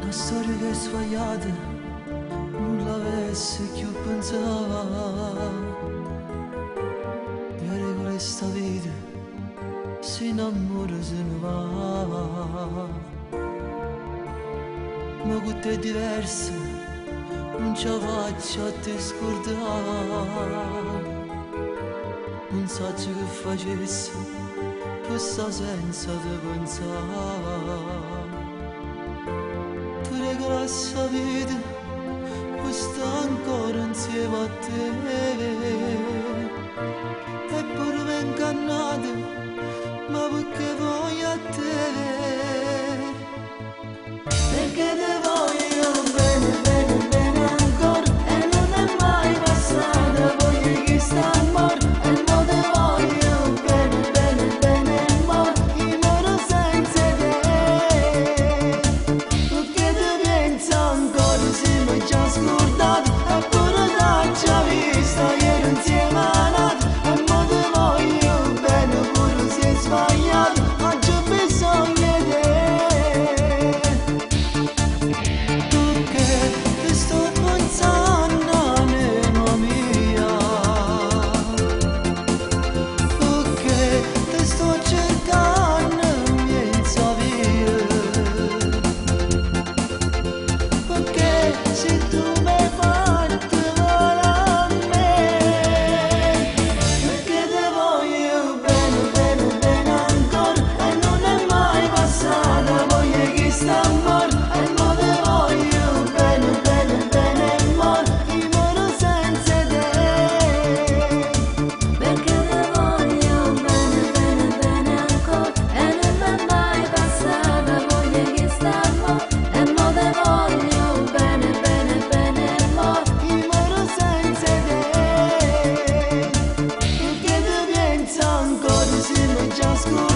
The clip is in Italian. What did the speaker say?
Una storia che è sbagliata, non l'avesse più pensato. Le regole di sta vita, si innamora se ne va. Ma con te è diverso, non ce la faccio a te scordare. Non so che facessi, questa senza te pensare. Tu regalassi la vita, questa ancora insieme a te. Eppure mi ingannate, ma perché voglio a te? Perché te voglio bene, bene, bene ancora, e non è mai passata, voglio che sta amore, e non te voglio bene, bene, bene amore, io moro senza te. Perché te penso ancora, siamo già scordati, eppure t'ho già vista ieri insieme a nati, e mo te voglio bene, pure se è sbagliato, oggi ho bisogno di te. Perché ti sto pensando, anima mia, perché ti sto cercando, senza via, perché se tu mi fai te vola a me, perché te voglio bene, bene, bene ancora, e non è mai passata, voglio che sta amore, e mo te voglio bene, bene, bene amore, io moro senza te. Perché te voglio bene, bene, bene ancora, e non è mai passata voglia che stiamo, e mo te voglio bene, bene, bene amore. Io moro senza te, perché ti penso ancora, siamo già scordati.